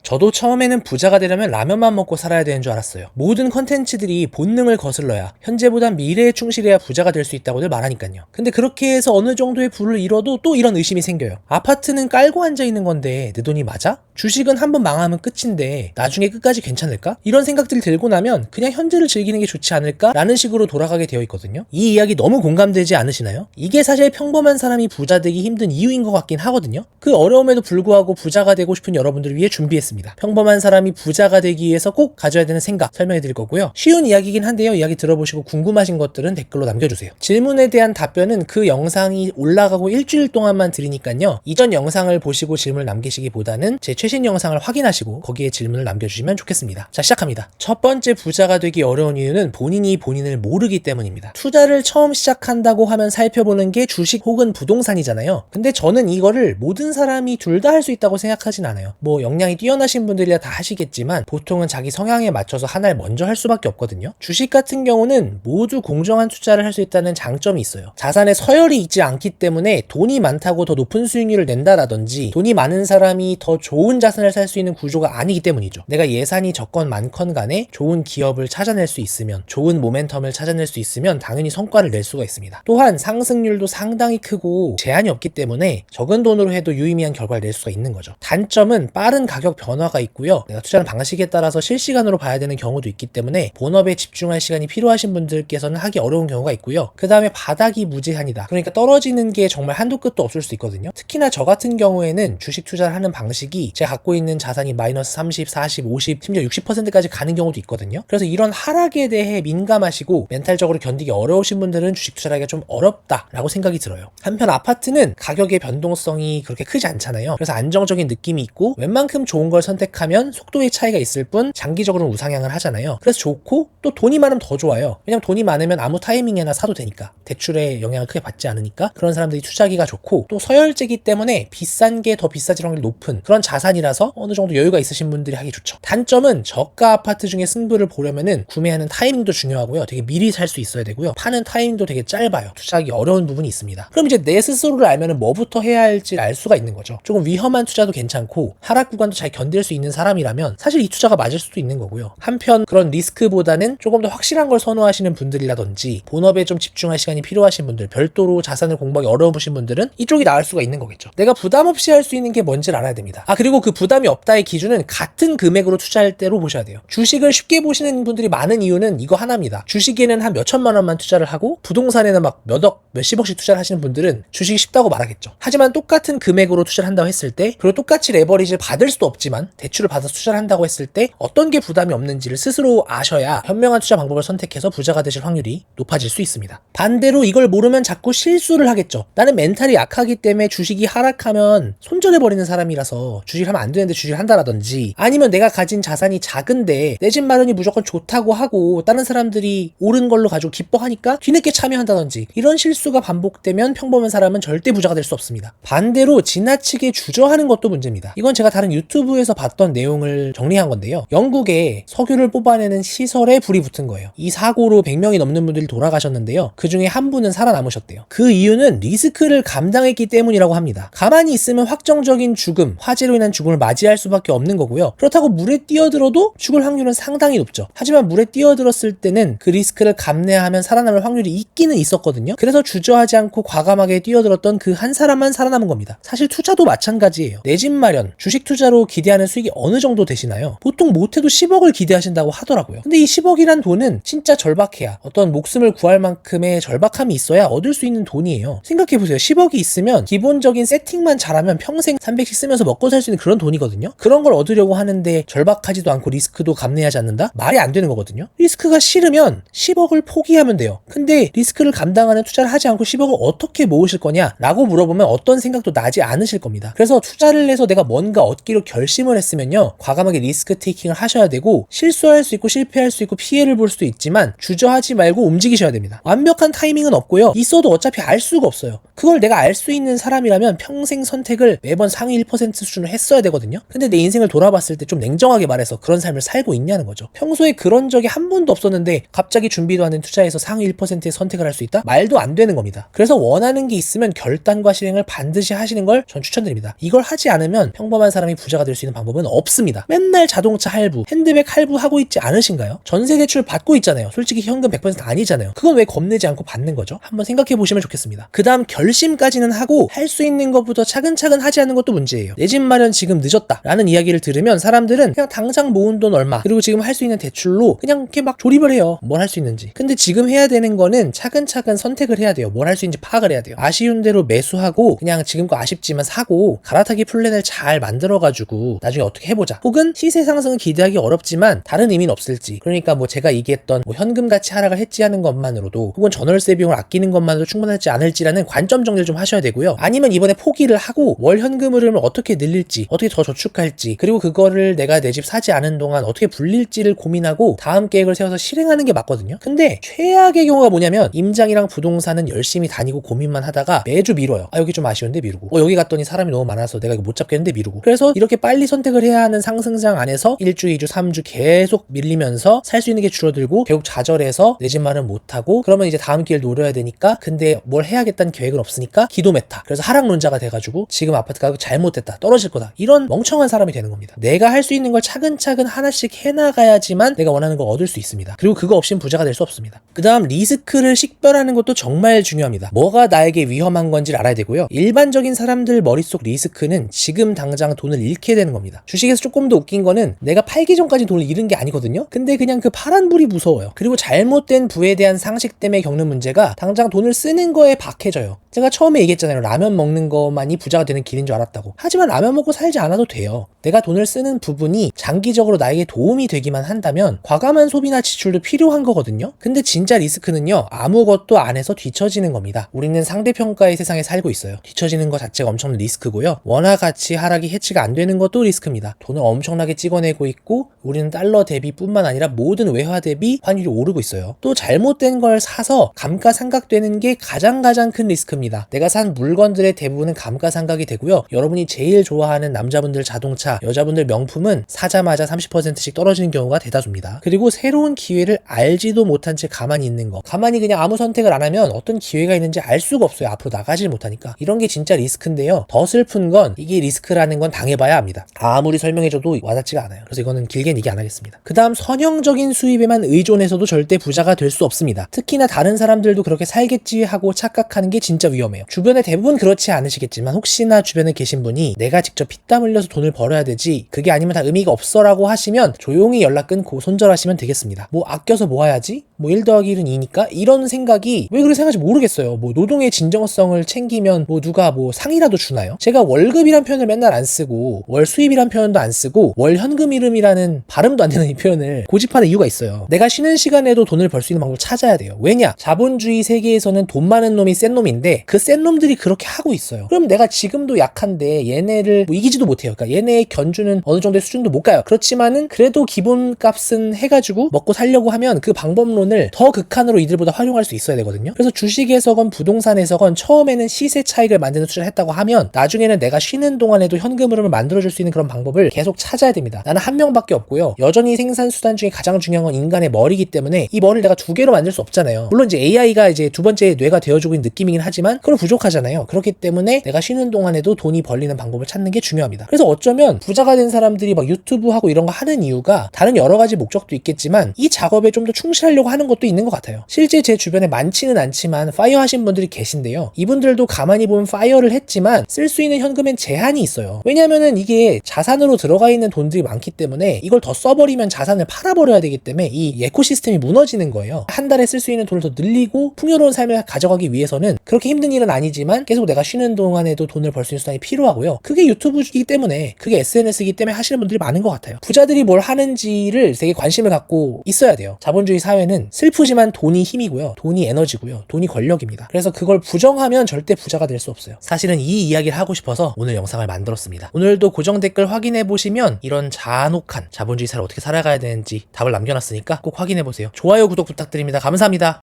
저도 처음에는 부자가 되려면 라면만 먹고 살아야 되는 줄 알았어요. 모든 컨텐츠들이 본능을 거슬러야, 현재보단 미래에 충실해야 부자가 될 수 있다고들 말하니까요. 근데 그렇게 해서 어느 정도의 부를 이뤄도 또 이런 의심이 생겨요. 아파트는 깔고 앉아있는 건데 내 돈이 맞아? 주식은 한번 망하면 끝인데 나중에 끝까지 괜찮을까? 이런 생각들이 들고 나면 그냥 현재를 즐기는 게 좋지 않을까? 라는 식으로 돌아가게 되어 있거든요. 이 이야기 너무 공감되지 않으시나요? 이게 사실 평범한 사람이 부자 되기 힘든 이유인 것 같긴 하거든요. 그 어려움에도 불구하고 부자가 되고 싶은 여러분들을 위해 준비했습니다. 평범한 사람이 부자가 되기 위해서 꼭 가져야 되는 생각 설명해 드릴 거고요. 쉬운 이야기긴 한데요. 이야기 들어보시고 궁금하신 것들은 댓글로 남겨주세요. 질문에 대한 답변은 그 영상이 올라가고 일주일 동안만 드리니까요. 이전 영상을 보시고 질문을 남기시기보다는 제 최신 영상을 확인하시고 거기에 질문을 남겨주시면 좋겠습니다. 자, 시작합니다. 첫 번째, 부자가 되기 어려운 이유는 본인이 본인을 모르기 때문입니다. 투자를 처음 시작한다고 하면 살펴보는 게 주식 혹은 부동산이잖아요. 근데 저는 이거를 모든 사람이 둘 다 할 수 있다고 생각하진 않아요. 뭐 역량이 뛰어나신 분들이야 다 하시겠지만 보통은 자기 성향에 맞춰서 하나를 먼저 할 수밖에 없거든요. 주식 같은 경우는 모두 공정한 투자를 할 수 있다는 장점이 있어요. 자산에 서열이 있지 않기 때문에 돈이 많다고 더 높은 수익률을 낸다라든지 돈이 많은 사람이 더 좋은 자산을 살 수 있는 구조가 아니기 때문이죠. 내가 예산이 적건 많건 간에 좋은 기업을 찾아낼 수 있으면, 좋은 모멘텀을 찾아낼 수 있으면 당연히 성과를 낼 수가 있습니다. 또한 상승률도 상당히 크고 제한이 없기 때문에 적은 돈으로 해도 유의미한 결과를 낼 수가 있는 거죠. 단점은 빠른 가격 변화가 있고요. 내가 투자하는 방식에 따라서 실시간으로 봐야 되는 경우도 있기 때문에 본업에 집중할 시간이 필요하신 분들께서는 하기 어려운 경우가 있고요. 그 다음에 바닥이 무제한이다. 그러니까 떨어지는 게 정말 한도 끝도 없을 수 있거든요. 특히나 저 같은 경우에는 주식 투자를 하는 방식이 제가 갖고 있는 자산이 마이너스 30, 40, 50, 심지어 60%까지 가는 경우도 있거든요. 그래서 이런 하락에 대해 민감하시고 멘탈적으로 견디기 어려우신 분들은 주식 투자를 하기가 좀 어렵다라고 생각이 들어요. 한편 아파트는 가격의 변동성이 그렇게 크지 않잖아요. 그래서 안정적인 느낌이 있고 웬만큼 좋은 걸 선택하면 속도의 차이가 있을 뿐 장기적으로는 우상향을 하잖아요. 그래서 좋고 또 돈이 많으면 더 좋아요. 왜냐면 돈이 많으면 아무 타이밍에나 사도 되니까, 대출의 영향을 크게 받지 않으니까 그런 사람들이 투자하기가 좋고, 또 서열제기 때문에 비싼 게 더 비싸질 확률이 높은 그런 자산이라서 어느 정도 여유가 있으신 분들이 하기 좋죠. 단점은 저가 아파트 중에 승부를 보려면은 구매하는 타이밍도 중요하고요. 되게 미리 살 수 있어야 되고요. 파는 타이밍도 되게 짧아요. 투자하기 어려운 부분이 있습니다. 그럼 이제 내 스스로를 알면은 뭐부터 해야 할지 알 수가 있는 거죠. 조금 위험한 투자도 괜찮고 하락 구간도 잘 견딜 수 있는 사람이라면 사실 이 투자가 맞을 수도 있는 거고요. 한편 그런 리스크보다는 조금 더 확실한 걸 선호하시는 분들이라든지 본업에 좀 집중할 시간이 필요하신 분들, 별도로 자산을 공부하기 어려우신 분들은 이쪽이 나을 수가 있는 거겠죠. 내가 부담 없이 할 수 있는 게 뭔지를 알아야 됩니다. 그리고 그 부담이 없다의 기준은 같은 금액으로 투자할 때로 보셔야 돼요. 주식을 쉽게 보시는 분들이 많은 이유는 이거 하나입니다. 주식에는 한 몇천만 원만 투자를 하고 부동산에는 막 몇억, 몇십억씩 투자를 하시는 분들은 주식이 쉽다고 말하겠죠. 하지만 똑같은 금액으로 투자를 한다고 했을 때, 그리고 똑같이 레버리지를 받을 수도 없지만 대출을 받아서 투자를 한다고 했을 때 어떤 게 부담이 없는지를 스스로 아셔야 현명한 투자 방법을 선택해서 부자가 되실 확률이 높아질 수 있습니다. 반대로 이걸 모르면 자꾸 실수를 하겠죠. 나는 멘탈이 약하기 때문에 주식이 하락하면 손절해버리는 사람이라서 주식을 하면 안 되는데 주식을 한다라든지, 아니면 내가 가진 자산이 작은데 내 집 마련이 무조건 좋다고 하고 다른 사람들이 오른 걸로 가지고 기뻐하니까 뒤늦게 참여한다든지, 이런 실수가 반복되면 평범한 사람은 절대 부자가 될 수 없습니다. 반대로 지나치게 주저하는 것도 문제입니다. 이건 제가 다른 유튜브에서 봤던 내용을 정리한 건데요. 영국에 석유를 뽑아내는 시설에 불이 붙은 거예요. 이 사고로 100명이 넘는 분들이 돌아가셨는데요. 그 중에 한 분은 살아남으셨대요. 그 이유는 리스크를 감당했기 때문이라고 합니다. 가만히 있으면 확정적인 죽음, 화재로 인한 죽음을 맞이할 수밖에 없는 거고요. 그렇다고 물에 뛰어들어도 죽을 확률은 상당히 높죠. 하지만 물에 뛰어들었을 때는 그 리스크를 감내하면 살아남을 확률이 있기는 있었거든요. 그래서 주저하지 않고 과감하게 뛰어들었던 그 한 사람만 살아남은 겁니다. 사실 투자도 마찬가지예요. 내 집 마련, 주식 투자로 기대하는 수익이 어느 정도 되시나요? 보통 못해도 10억을 기대하신다고 하더라고요. 근데 이 10억이란 돈은 진짜 절박해야, 어떤 목숨을 구할 만큼의 절박함이 있어야 얻을 수 있는 돈이에요. 생각해보세요. 10억이 있으면 기본적인 세팅만 잘하면 평생 300씩 쓰면서 먹고 살 수 있는 그런 돈이거든요. 그런 걸 얻으려고 하는데 절박하지도 않고 리스크도 감내하지 않는다? 말이 안 되는 거거든요. 리스크가 싫으면 10억을 포기하면 돼요. 근데 리스크를 감당하는 투자를 하지 않고 10억을 어떻게 모으실 거냐? 라고 물어보면 어떤 생각도 나지 않으실 겁니다. 그래서 투자를 해서 내가 뭔가 얻기로 결심을 했으면요, 과감하게 리스크 테이킹을 하셔야 되고, 실수할 수 있고 실패할 수 있고 피해를 볼 수도 있지만 주저하지 말고 움직이셔야 됩니다. 완벽한 타이밍은 없고요. 있어도 어차피 알 수가 없어요. 그걸 내가 알 수 있는 사람이라면 평생 선택을 매번 상위 1% 수준으로 했어야 되거든요. 근데 내 인생을 돌아봤을 때 좀 냉정하게 말해서 그런 삶을 살고 있냐는 거죠. 평소에 그런 적이 한 번도 없었는데 갑자기 준비도 안 된 투자에서 상위 1%의 선택을 할 수 있다? 말도 안 되는 겁니다. 그래서 원하는 게 있으면 결단과 실행을 반드시 하시는 걸 전 추천드립니다. 이걸 하지 않으면 평범한 사람이 부자가 될 수 있는 방법은 없습니다. 맨날 자동차 할부, 핸드백 할부하고 있지 않으신가요? 전세 대출 받고 있잖아요. 솔직히 현금 100% 아니잖아요. 그건 왜 겁내지 않고 받는 거죠? 한번 생각해 보시면 좋겠습니다. 그 다음 결심까지는 하고 할 수 있는 것부터 차근차근 하지 않는 것도 문제예요. 내 집 마련 지금 늦었다 라는 이야기를 들으면 사람들은 그냥 당장 모은 돈 얼마 그리고 지금 할 수 있는 대출로 그냥 이렇게 막 조립을 해요. 뭘 할 수 있는지. 근데 지금 해야 되는 거는 차근차근 선택을 해야 돼요. 뭘 할 수 있는지 파악을 해야 돼요. 아쉬운 대로 매수하고 그냥 지금 거 아쉽지만 사고 갈아타기 플랜을 잘 만들어가지고 나중에 어떻게 해보자. 혹은 시세 상승은 기대하기 어렵지만 다른 의미는 없을지. 그러니까 뭐 제가 얘기했던 뭐 현금 가치 하락을 해지하는 것만으로도 혹은 전월세 비용을 아끼는 것만으로도 충분할지 않을지라는 관점 정리를 좀 하셔야 되고요. 아니면 이번에 포기를 하고 월 현금 흐름을 어떻게 늘릴지, 어떻게 더 저축할지, 그리고 그거를 내가 내 집 사지 않은 동안 어떻게 불릴지를 고민하고 다음 계획을 세워서 실행하는 게 맞거든요. 근데 최악의 경우가 뭐냐면 임장이랑 부동산은 열심히 다니고 고민만 하다가 매주 미뤄요. 아 여기 좀 아쉬운데 미루고, 여기 갔더니 사람이 너무 많아서 내가 이거 못 잡겠는데 미루고. 그래서 이렇게 빨리 선택을 해야 하는 상승장 안에서 1주, 2주, 3주 계속 밀리면서 살 수 있는 게 줄어들고 결국 좌절해서 내 집 마련 못하고, 그러면 이제 다음 기회를 노려야 되니까 근데 뭘 해야겠다는 계획은 없으니까 기도 메타. 그래서 하락론자가 돼가지고 지금 아파트 가격 잘못됐다, 떨어질 거다, 이런 멍청한 사람이 되는 겁니다. 내가 할 수 있는 걸 차근차근 하나씩 해나가야지만 내가 원하는 걸 얻을 수 있습니다. 그리고 그거 없이는 부자가 될 수 없습니다. 그 다음 리스크를 식별하는 것도 정말 중요합니다. 뭐가 나에게 위험한 건지를 알아야 되고요. 일반적인 사람들 머릿속 리스크는 지금 당장 돈을 잃게 되는 겁니다. 주식에서 조금 더 웃긴 거는 내가 팔기 전까지 돈을 잃은 게 아니거든요. 근데 그냥 그 파란불이 무서워요. 그리고 잘못된 부에 대한 상식 때문에 겪는 문제가 당장 돈을 쓰는 거에 박해져요. 제가 처음에 얘기했잖아요. 라면 먹는 것만이 부자가 되는 길인 줄 알았다고. 하지만 라면 먹고 살지 않아도 돼요. 내가 돈을 쓰는 부분이 장기적으로 나에게 도움이 되기만 한다면 과감한 소비나 지출도 필요한 거거든요. 근데 진짜 리스크는요, 아무것도 안 해서 뒤처지는 겁니다. 우리는 상대평가의 세상에 살고 있어요. 뒤처지는 것 자체가 엄청난 리스크고요. 원화 가치 하락이 해치가 안 되는 것도 리스크입니다. 돈을 엄청나게 찍어내고 있고 우리는 달러 대비 뿐만 아니라 모든 외화 대비 환율이 오르고 있어요. 또 잘못된 걸 사서 감가상각되는 게 가장 큰 리스크입니다. 내가 산 물건들의 대부분은 감가상각이 되고요. 여러분이 제일 좋아하는 남자분들 자동차, 여자분들 명품은 사자마자 30%씩 떨어지는 경우가 대다수입니다. 그리고 새로운 기회를 알지도 못한 채 가만히 있는 거, 가만히 그냥 아무 선택을 안 하면 어떤 기회가 있는지 알 수가 없어요. 앞으로 나가질 못하니까. 이런 게 진짜 리스크인데요. 더 슬픈 건 이게 리스크라는 건 당해봐야 합니다. 아무리 설명해줘도 와닿지가 않아요. 그래서 이거는 길게는 얘기 안 하겠습니다. 그 다음 선형적인 수입에만 의존해서도 절대 부자가 될 수 없습니다. 특히나 다른 사람들도 그렇게 살겠지 하고 착각하는 게 진짜 위험해요. 주변에 대부분 그렇지 않으시겠지만 혹시나 주변에 계신 분이 내가 직접 피땀 흘려서 돈을 벌어야 되지, 그게 아니면 다 의미가 없어라고 하시면 조용히 연락 끊고 손절하시면 되겠습니다. 뭐 아껴서 모아야지? 뭐 1 더하기 1은 2니까? 이런 생각이 왜 그렇게 생각하지 모르겠어요. 뭐 노동의 진정성을 챙기면 뭐 누가 뭐 상이라도 주나요? 제가 월급이란 표현을 맨날 안 쓰고 월 수입이란 표현도 안 쓰고 월 현금 이름이라는 발음도 안 되는 이 표현을 고집하는 이유가 있어요. 내가 쉬는 시간에도 돈을 벌 수 있는 방법을 찾아야 돼요. 왜냐? 자본주의 세계에서는 돈 많은 놈이 센 놈인데 그 센 놈들이 그렇게 하고 있어요. 그럼 내가 지금도 약한데 얘네를 뭐 이기지도 못해요. 그러니까 얘네의 견주는 어느 정도의 수준도 못 가요. 그렇지만은 그래도 기본값은 해가지고 먹고 살려고 하면 그 방법론을 더 극한으로 이들보다 활용할 수 있어야 되거든요. 그래서 주식에서건 부동산에서건 처음에는 시세 차익을 만드는 투자를 했다고 하면 나중에는 내가 쉬는 동안에도 현금 흐름을 만들어줄 수 있는 그런 방법을 계속 찾아야 됩니다. 나는 한 명밖에 없고요. 여전히 생산 수단 중에 가장 중요한 건 인간의 머리이기 때문에 이 머리를 내가 두 개로 만들 수 없잖아요. 물론 이제 AI가 이제 두 번째 뇌가 되어주고 있는 느낌이긴 하지만 그건 부족하잖아요. 그렇기 때문에 내가 쉬는 동안에도 돈이 벌리는 방법을 찾는 게 중요합니다. 그래서 어쩌면 부자가 된 사람들이 막 유튜브 하고 이런 거 하는 이유가 다른 여러 가지 목적도 있겠지만 이 작업에 좀 더 충실하려고 하는 것도 있는 것 같아요. 실제 제 주변에 많지는 않지만 파이어 하신 분들이 계신데요. 이분들도 가만히 보면 파이어를 했지만 쓸 수 있는 현금엔 제한이 있어요. 왜냐면은 이게 자산으로 들어가 있는 돈들이 많기 때문에 이걸 더 써버리면 자산을 팔아버려야 되기 때문에 이 에코시스템이 무너지는 거예요. 한 달에 쓸 수 있는 돈을 더 늘리고 풍요로운 삶을 가져가기 위해서는 그렇게 힘든 일은 아니지만 계속 내가 쉬는 동안에도 돈을 벌 수 있는 수단이 필요하고요. 그게 유튜브이기 때문에, 그게 SNS이기 때문에 하시는 분들이 많은 것 같아요. 부자들이 뭘 하는지를 되게 관심을 갖고 있어야 돼요. 자본주의 사회는 슬프지만 돈이 힘이고요. 돈이 에너지고요. 돈이 권력입니다. 그래서 그걸 부정하면 절대 부자가 될 수 없어요. 사실은 이 이야기를 하고 싶어서 오늘 영상을 만들었습니다. 오늘도 고정 댓글 확인해 보시면 이런 잔혹한 자본주의 사회를 어떻게 살아가야 되는지 답을 남겨놨으니까 꼭 확인해 보세요. 좋아요, 구독 부탁드립니다. 감사합니다.